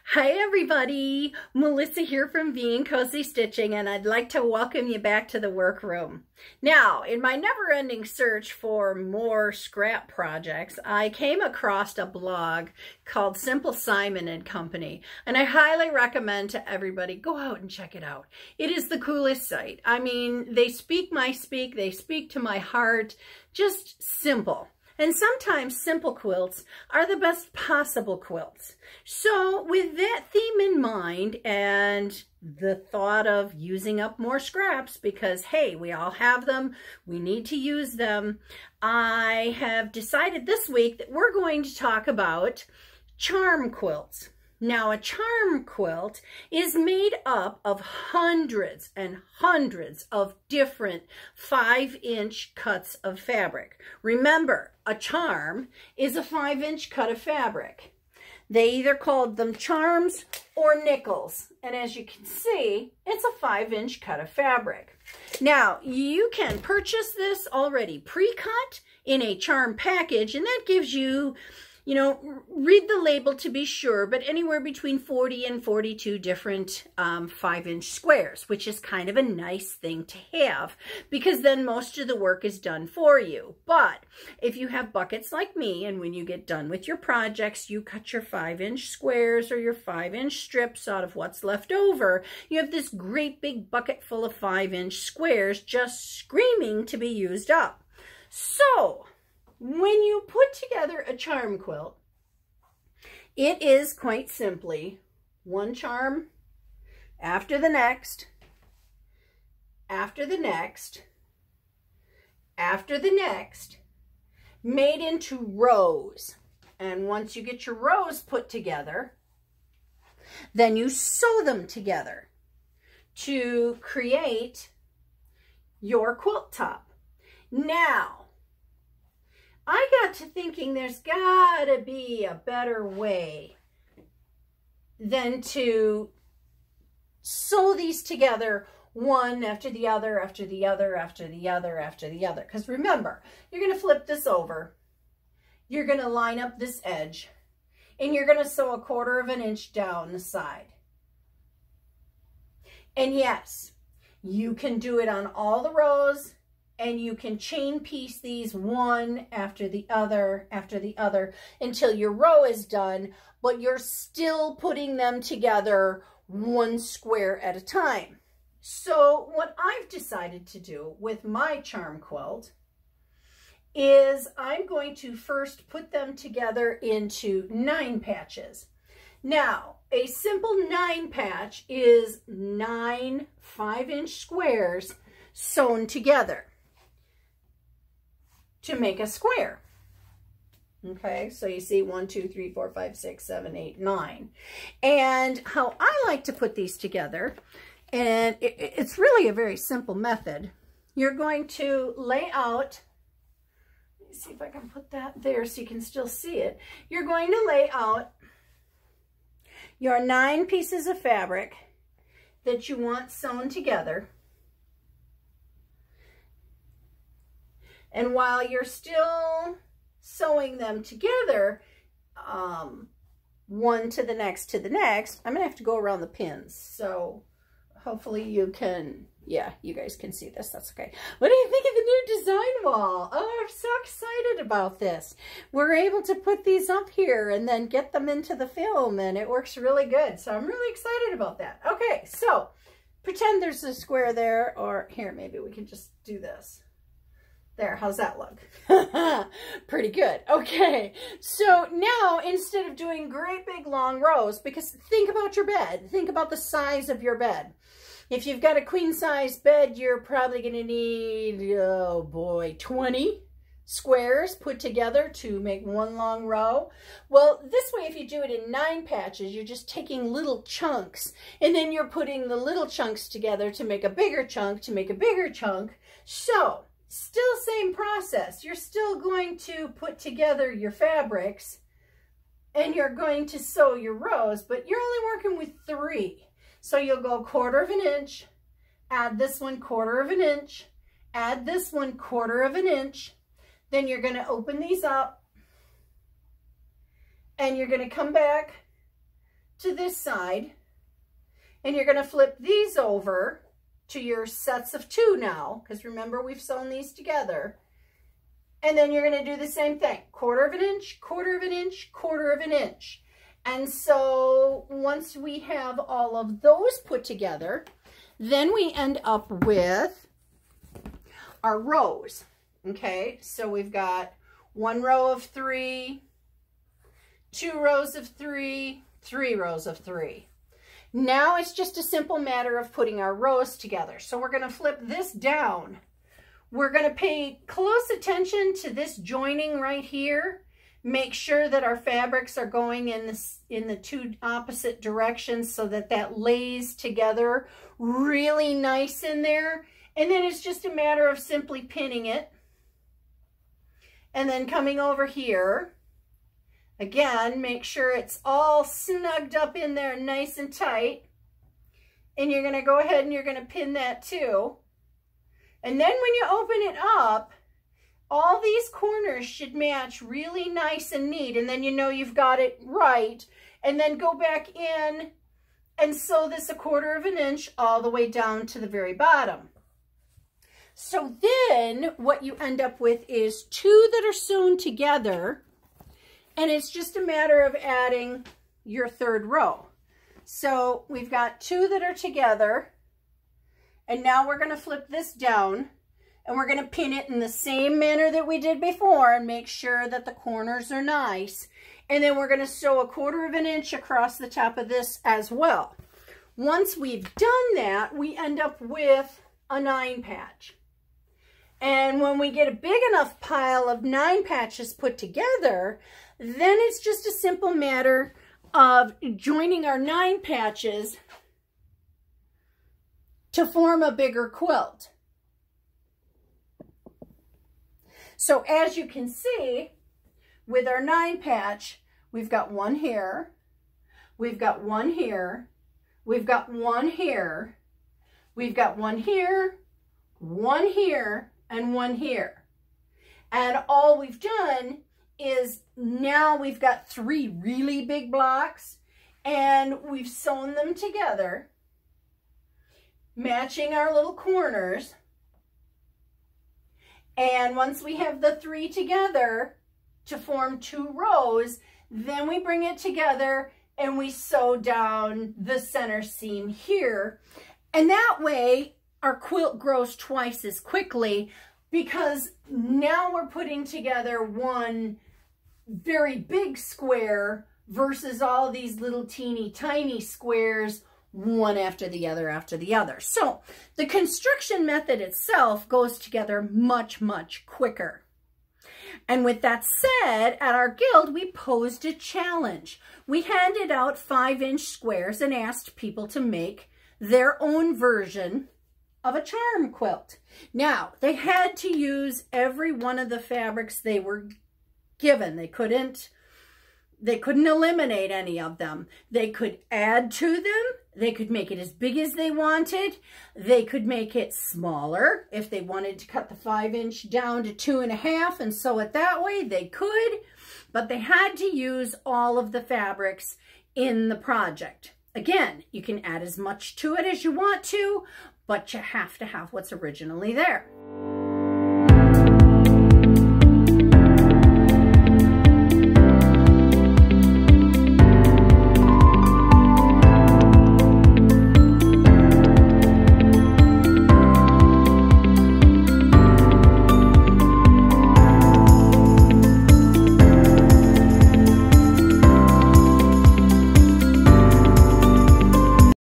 Hi everybody, Melissa here from Beein Cozy Stitching, and I'd like to welcome you back to the workroom. Now, in my never-ending search for more scrap projects, I came across a blog called Simple Simon and Company, and I highly recommend to everybody, go out and check it out. It is the coolest site. I mean, they speak my speak, they speak to my heart, just simple. And sometimes simple quilts are the best possible quilts. So with that theme in mind and the thought of using up more scraps because, hey, we all have them, we need to use them, I have decided this week that we're going to talk about charm quilts. Now, a charm quilt is made up of hundreds and hundreds of different 5-inch cuts of fabric. Remember, a charm is a 5-inch cut of fabric. They either called them charms or nickels. And as you can see, it's a 5-inch cut of fabric. Now, you can purchase this already pre-cut in a charm package, and that gives you, read the label to be sure, but anywhere between 40 and 42 different 5-inch squares, which is kind of a nice thing to have because then most of the work is done for you. But if you have buckets like me, and when you get done with your projects, you cut your 5-inch squares or your 5-inch strips out of what's left over, you have this great big bucket full of 5-inch squares just screaming to be used up. So, when you put together a charm quilt, it is quite simply one charm after the next, after the next, after the next, made into rows. And once you get your rows put together, then you sew them together to create your quilt top. Now, I got to thinking there's got to be a better way than to sew these together one after the other, after the other, after the other, after the other. Because remember, you're going to flip this over, you're going to line up this edge, and you're going to sew 1/4 inch down the side. And yes, you can do it on all the rows, and you can chain piece these one after the other until your row is done, but you're still putting them together one square at a time. So what I've decided to do with my charm quilt is I'm going to first put them together into 9 patches. Now, a simple 9 patch is 9 5-inch squares sewn together to make a square. Okay, so you see 1, 2, 3, 4, 5, 6, 7, 8, 9. And how I like to put these together, and it's really a very simple method. You're going to lay out, let me see if I can put that there so you can still see it. You're going to lay out your 9 pieces of fabric that you want sewn together. And while you're still sewing them together, one to the next, I'm going to have to go around the pins. So hopefully you can, yeah, you guys can see this. That's okay. What do you think of the new design wall? Oh, I'm so excited about this. We're able to put these up here and then get them into the film, and it works really good. So I'm really excited about that. Okay, so pretend there's a square there, or here, maybe we can just do this. There, how's that look? Pretty good. Okay, so now instead of doing great big long rows, because think about your bed, think about the size of your bed. If you've got a queen size bed, you're probably going to need, oh boy, 20 squares put together to make one long row. Well, this way, if you do it in 9 patches, you're just taking little chunks, and then you're putting the little chunks together to make a bigger chunk, to make a bigger chunk. So, still same process. You're still going to put together your fabrics and you're going to sew your rows, but you're only working with 3. So you'll go 1/4 inch, add this one 1/4 inch, add this one 1/4 inch. Then you're going to open these up and you're going to come back to this side, and you're going to flip these over to your sets of 2 now, because remember we've sewn these together. And then you're going to do the same thing, 1/4 of an inch, 1/4 of an inch, 1/4 of an inch. And so once we have all of those put together, then we end up with our rows. Okay, so we've got 1 row of 3, 2 rows of 3, 3 rows of 3. Now it's just a simple matter of putting our rows together. So we're going to flip this down. We're going to pay close attention to this joining right here. Make sure that our fabrics are going in the 2 opposite directions so that that lays together really nice in there. And then it's just a matter of simply pinning it. And then coming over here, again, make sure it's all snugged up in there nice and tight. And you're going to go ahead and you're going to pin that too. And then when you open it up, all these corners should match really nice and neat, and then you know you've got it right. And then go back in and sew this 1/4 of an inch all the way down to the very bottom. So then what you end up with is 2 that are sewn together, and it's just a matter of adding your 3rd row. So we've got 2 that are together, and now we're going to flip this down. And we're going to pin it in the same manner that we did before and make sure that the corners are nice. And then we're going to sew 1/4 of an inch across the top of this as well. Once we've done that, we end up with a 9 patch. And when we get a big enough pile of 9 patches put together, then it's just a simple matter of joining our 9 patches to form a bigger quilt. So as you can see, with our 9 patch, we've got 1 here, we've got 1 here, we've got 1 here, we've got 1 here, 1 here, and 1 here. And all we've done is now we've got 3 really big blocks, and we've sewn them together, matching our little corners. And once we have the 3 together to form 2 rows, then we bring it together and we sew down the center seam here. And that way our quilt grows twice as quickly, because now we're putting together one very big square versus all these little teeny tiny squares, one after the other after the other. So the construction method itself goes together much, much quicker. And with that said, at our guild, we posed a challenge. We handed out 5-inch squares and asked people to make their own version of a charm quilt. Now, they had to use every one of the fabrics they were given. They couldn't eliminate any of them. They could add to them. They could make it as big as they wanted. They could make it smaller. If they wanted to cut the 5-inch down to 2.5 and sew it that way, they could. But they had to use all of the fabrics in the project. Again, you can add as much to it as you want to, but you have to have what's originally there.